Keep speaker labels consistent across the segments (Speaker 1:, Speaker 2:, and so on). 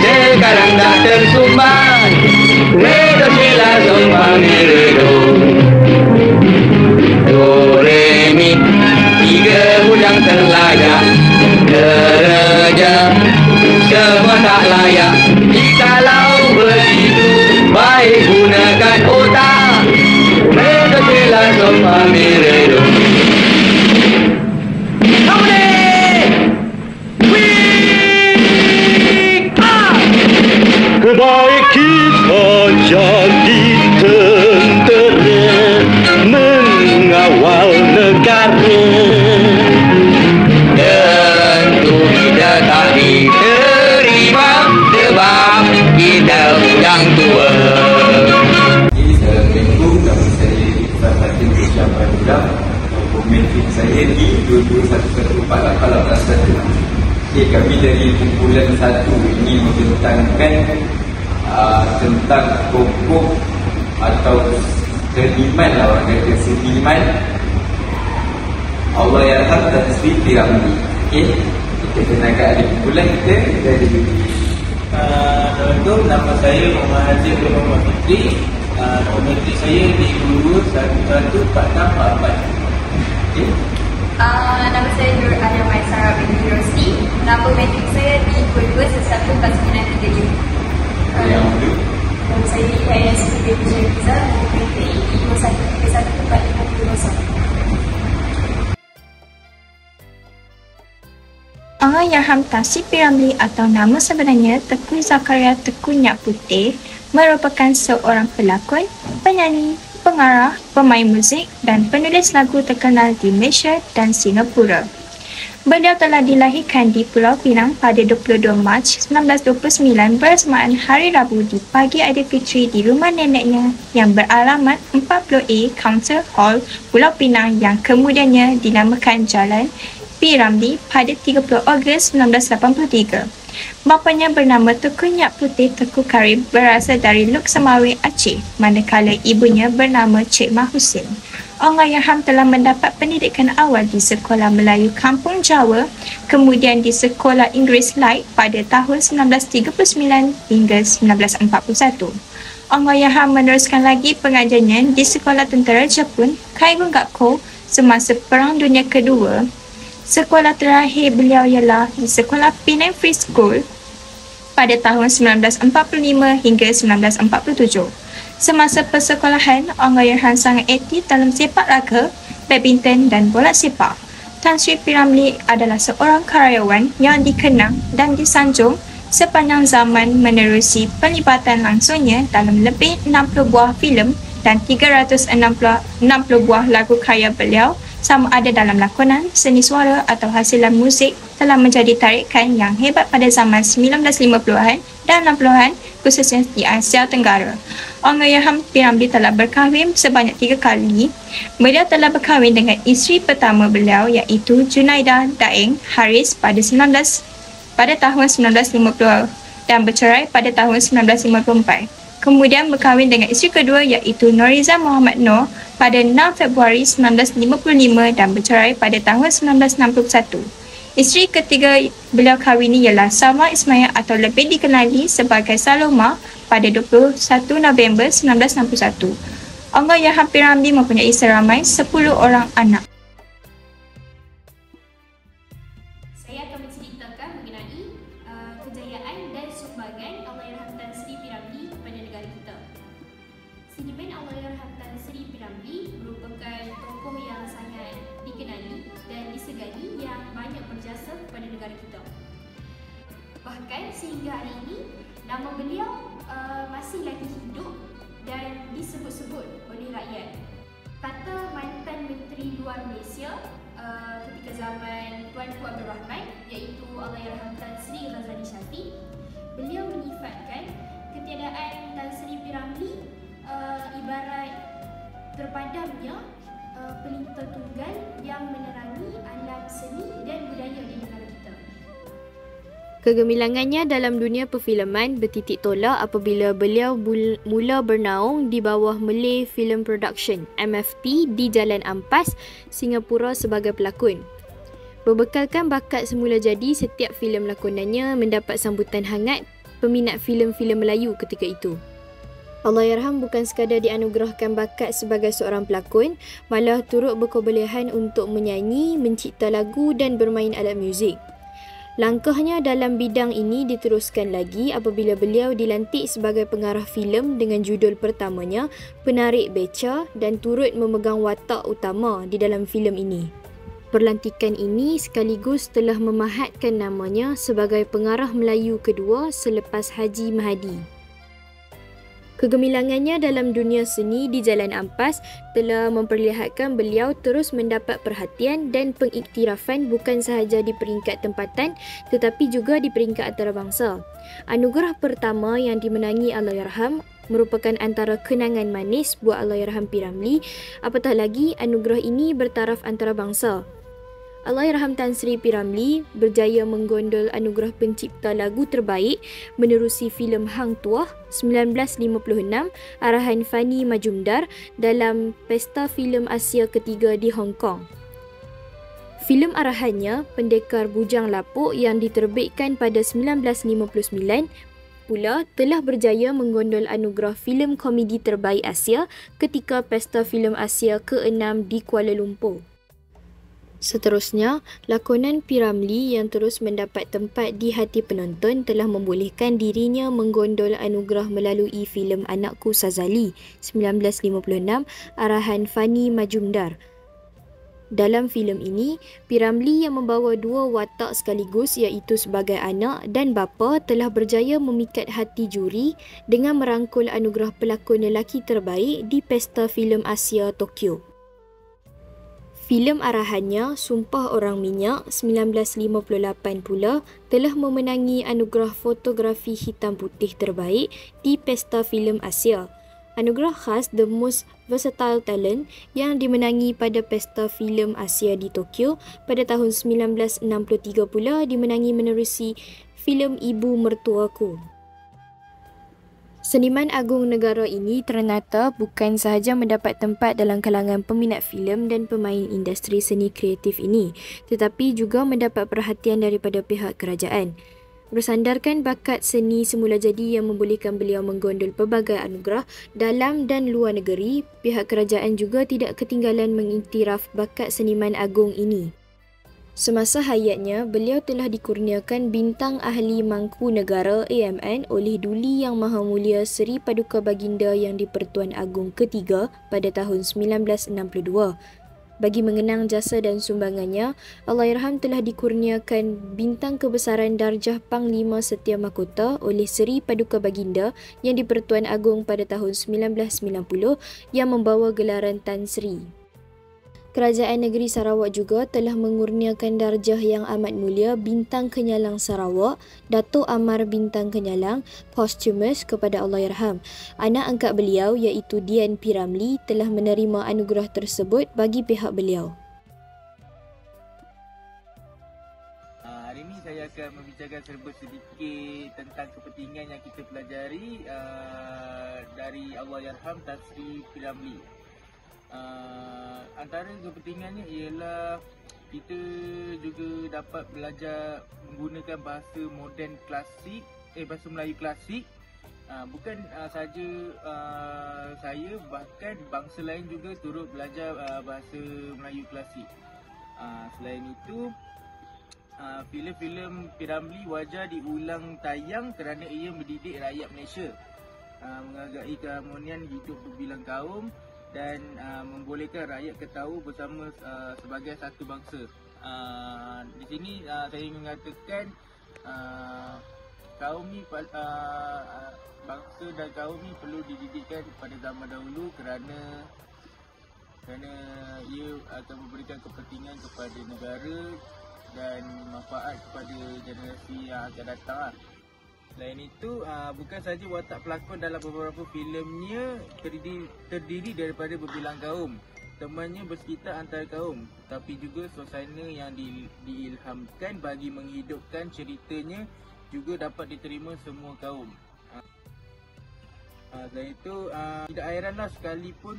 Speaker 1: dia sekarang dah tersumbang. Redo sila sumba mi redo, do re mi, tiga bujang terlayak, kerja semua tak layak. Jikalau begitu, baik gunakan otak. Redo sila sumba mi redo.
Speaker 2: Kedai kita jadi tentera mengawal negara.
Speaker 1: Tentu kita tak diterima sebab kita bujang tua.
Speaker 3: Assalamualaikum, nama saya Iqbal Hakim Syahban Budak. Metric saya di 22114881. Okay, kami dari kumpulan 1 ini membentangkan tentang pokok atau seniman lah, orang kata seniman Allahyarham Tan Sri P. Ramlee. Okay, kita kenalkan ada kumpulan kita dari
Speaker 4: Assalamualaikum, nama saya Muhammad Haji Muhammad Fitri. Metrik saya di 21444.
Speaker 3: okay.
Speaker 5: Nama saya Nur Alia Maisara binti Rosli. Nama metrik saya di 22114937.
Speaker 3: Yang tu
Speaker 5: Nama saya IAS Putih Vijay Rizal. Nama metrik di 213145.
Speaker 6: Allahyarham Tan Sri P. Ramlee atau nama sebenarnya Tengku Zakaria Tengku Nyak Putih merupakan seorang pelakon, penyanyi, pengarah, pemain muzik dan penulis lagu terkenal di Malaysia dan Singapura. Beliau telah dilahirkan di Pulau Pinang pada 22 Mac 1929 bersamaan Hari Rabu di pagi Aidilfitri di rumah neneknya yang beralamat 40A Council Hall, Pulau Pinang yang kemudiannya dinamakan Jalan P. Ramlee pada 30 Ogos 1983. Bapanya bernama Tengku Nyak Putih Tengku Karim berasal dari Luk Semawe, Aceh, manakala ibunya bernama Cik Mah Husin. Allahyarham telah mendapat pendidikan awal di Sekolah Melayu Kampung Jawa, kemudian di Sekolah Inggeris Light pada tahun 1939 hingga 1941. Allahyarham meneruskan lagi pengajiannya di Sekolah Tentera Jepun, Kaigun Gakko semasa Perang Dunia Kedua. Sekolah terakhir beliau ialah di Sekolah Penang Free School pada tahun 1945 hingga 1947. Semasa persekolahan, Allahyarham sangat aktif dalam sepak raga, badminton dan bola sepak. Tan Sri P. Ramlee adalah seorang karyawan yang dikenang dan disanjung sepanjang zaman menerusi pelibatan langsungnya dalam lebih 60 buah filem dan 360 buah lagu karya beliau, sama ada dalam lakonan, seni suara atau hasilan muzik, telah menjadi tarikan yang hebat pada zaman 1950-an dan 60-an, khususnya di Asia Tenggara. Allahyarham P. Ramlee telah berkahwin sebanyak 3 kali. Beliau telah berkahwin dengan isteri pertama beliau iaitu Junaidah Daeng Haris pada tahun 1950 dan bercerai pada tahun 1954. Kemudian berkahwin dengan isteri kedua iaitu Noriza Muhammad Noor pada 6 Februari 1955 dan bercerai pada tahun 1961. Isteri ketiga beliau kahwini ialah Salma Ismail atau lebih dikenali sebagai Saloma pada 21 November 1961. Allahyarham P. Ramlee mempunyai seramai 10 orang anak.
Speaker 5: Saya akan menceritakan mengenai kejayaan dan sumbangan Allahyarham Tan Sri P. Ramlee kepada negara kita. Seniman Allahyarham Tan Sri P. Ramlee merupakan tokoh yang sangat dikenali dan disegani yang banyak berjasa kepada negara kita. Bahkan sehingga hari ini, nama beliau masih lagi hidup dan disebut-sebut oleh rakyat. Kata mantan Menteri Luar Malaysia ketika zaman Tuanku Abdul Rahman iaitu Allahyarham Tan Sri Razali Shafie, beliau menyifatkan ketiadaan Tan Sri P. Ramlee ibarat terpadamnya pelita tunggal yang menerangi alam seni dan budaya di negara kita.
Speaker 7: Kegemilangannya dalam dunia perfilman bertitik tolak apabila beliau mula bernaung di bawah Malay Film Production (MFP) di Jalan Ampas, Singapura sebagai pelakon. Berbekalkan bakat semula jadi, setiap filem lakonannya mendapat sambutan hangat peminat filem-filem Melayu ketika itu. Allahyarham bukan sekadar dianugerahkan bakat sebagai seorang pelakon, malah turut berkebolehan untuk menyanyi, mencipta lagu dan bermain alat muzik. Langkahnya dalam bidang ini diteruskan lagi apabila beliau dilantik sebagai pengarah filem dengan judul pertamanya, Penarik Beca, dan turut memegang watak utama di dalam filem ini. Perlantikan ini sekaligus telah memahatkan namanya sebagai pengarah Melayu kedua selepas Haji Mahadi. Kegemilangannya dalam dunia seni di Jalan Ampas telah memperlihatkan beliau terus mendapat perhatian dan pengiktirafan bukan sahaja di peringkat tempatan tetapi juga di peringkat antarabangsa. Anugerah pertama yang dimenangi Allahyarham merupakan antara kenangan manis buat Allahyarham P. Ramlee, apatah lagi anugerah ini bertaraf antarabangsa. Allahyarham Tan Sri P. Ramlee berjaya menggondol anugerah pencipta lagu terbaik menerusi filem Hang Tuah 1956 arahan Fani Majumdar dalam Pesta Filem Asia ketiga di Hong Kong. Filem arahannya Pendekar Bujang Lapuk yang diterbitkan pada 1959 pula telah berjaya menggondol anugerah filem komedi terbaik Asia ketika Pesta Filem Asia ke-6 di Kuala Lumpur. Seterusnya, lakonan P. Ramlee yang terus mendapat tempat di hati penonton telah membolehkan dirinya menggondol anugerah melalui filem Anakku Sazali 1956 arahan Fani Majumdar. Dalam filem ini, P. Ramlee yang membawa dua watak sekaligus iaitu sebagai anak dan bapa telah berjaya memikat hati juri dengan merangkul anugerah pelakon lelaki terbaik di Pesta Filem Asia Tokyo. Filem arahannya Sumpah Orang Minyak 1958 pula telah memenangi anugerah fotografi hitam putih terbaik di Pesta Filem Asia. Anugerah khas The Most Versatile Talent yang dimenangi pada Pesta Filem Asia di Tokyo pada tahun 1963 pula dimenangi menerusi filem Ibu Mertuaku. Seniman agung negara ini ternyata bukan sahaja mendapat tempat dalam kalangan peminat filem dan pemain industri seni kreatif ini, tetapi juga mendapat perhatian daripada pihak kerajaan. Bersandarkan bakat seni semula jadi yang membolehkan beliau menggondol pelbagai anugerah dalam dan luar negeri, pihak kerajaan juga tidak ketinggalan mengiktiraf bakat seniman agung ini. Semasa hayatnya, beliau telah dikurniakan Bintang Ahli Mangku Negara AMN oleh Duli Yang Maha Mulia Seri Paduka Baginda Yang di-Pertuan Agong ketiga pada tahun 1962. Bagi mengenang jasa dan sumbangannya, Allahyarham telah dikurniakan Bintang Kebesaran Darjah Panglima Setia Mahkota oleh Seri Paduka Baginda Yang di-Pertuan Agong pada tahun 1990 yang membawa gelaran Tan Sri. Kerajaan Negeri Sarawak juga telah mengurniakan darjah yang amat mulia Bintang Kenyalang Sarawak, Dato' Amar Bintang Kenyalang, posthumous kepada Allahyarham. Anak angkat beliau iaitu Dian P. Ramlee telah menerima anugerah tersebut bagi pihak beliau.
Speaker 4: Hari ini saya akan membicarakan serba sedikit tentang kepentingan yang kita pelajari dari Allahyarham Tan Sri P. Ramlee. Antara kepentingannya ialah kita juga dapat belajar menggunakan bahasa moden klasik, bahasa Melayu klasik. Bukan saja saya, bahkan bangsa lain juga turut belajar bahasa Melayu klasik. Selain itu, filem-filem P. Ramlee wajar diulang tayang kerana ia mendidik rakyat Malaysia, menghargai keharmonian hidup berbilang kaum dan membolehkan rakyat ketahu bersama sebagai satu bangsa. Di sini saya ingin mengatakan kaum ni, bangsa dan kaum ni perlu dididikkan pada zaman dahulu kerana ia akan memberikan kepentingan kepada negara dan manfaat kepada generasi yang akan datang. Selain itu, bukan saja watak pelakon dalam beberapa filemnya terdiri daripada berbilang kaum, temannya bersekitar antara kaum, tapi juga suasana yang diilhamkan bagi menghidupkan ceritanya juga dapat diterima semua kaum. Selain itu, tidak heranlah sekalipun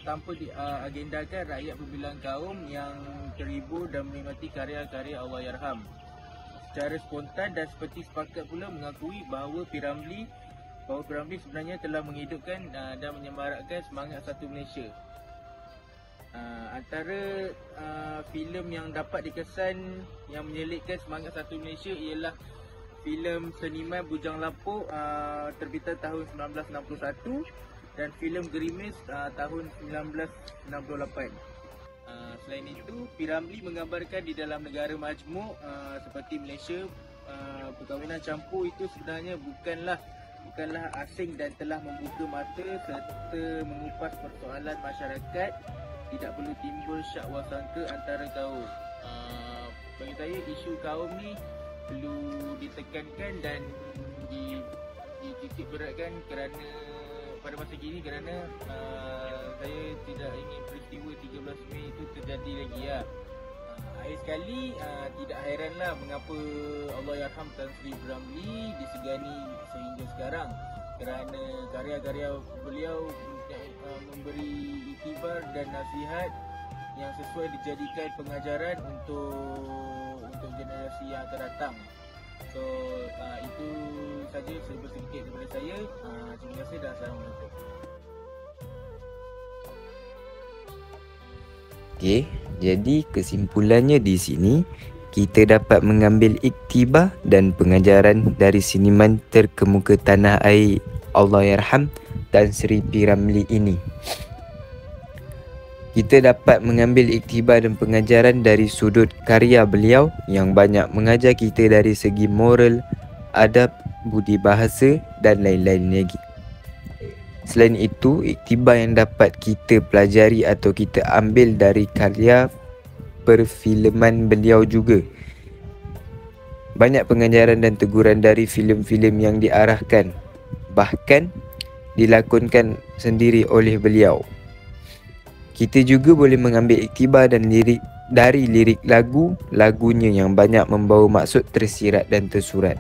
Speaker 4: tanpa diagendakan rakyat berbilang kaum yang terhibur dan menikmati karya-karya Allahyarham. Secara spontan dan seperti sepakat pula mengakui bahawa P.Ramlee sebenarnya telah menghidupkan dan menyemarakkan semangat Satu Malaysia. Antara filem yang dapat dikesan yang menyelitkan semangat Satu Malaysia ialah filem Seniman Bujang Lapuk terbitan tahun 1961 dan filem Gerimis tahun 1968. Selain itu, P.Ramlee menggambarkan di dalam negara majmuk seperti Malaysia, perkahwinan campur itu sebenarnya bukanlah asing dan telah membuka mata serta mengupas persoalan masyarakat. Tidak perlu timbul syak wasangka antara kaum. Bagi saya, isu kaum ni perlu ditekankan dan dititik beratkan kerana pada masa kini, kerana saya tidak ingin peristiwa 13 Mei itu terjadi lagi lah. Akhir sekali, tidak heranlah mengapa Allahyarham Tan Sri P.Ramlee disegani sehingga sekarang, kerana karya-karya beliau memberi iktibar dan nasihat yang sesuai dijadikan pengajaran untuk generasi yang akan datang. So itu saja serba sedikit daripada saya. Terima kasih dan Assalamualaikum.
Speaker 8: Okey, jadi kesimpulannya di sini kita dapat mengambil iktibar dan pengajaran dari seniman terkemuka tanah air Allahyarham Tan Sri P.Ramlee ini. Kita dapat mengambil iktibar dan pengajaran dari sudut karya beliau yang banyak mengajar kita dari segi moral, adab, budi bahasa dan lain-lain lagi. Selain itu, iktibar yang dapat kita pelajari atau kita ambil dari karya perfilman beliau juga. Banyak pengajaran dan teguran dari filem-filem yang diarahkan, bahkan dilakonkan sendiri oleh beliau. Kita juga boleh mengambil iktibar dan dari lirik lagunya yang banyak membawa maksud tersirat dan tersurat.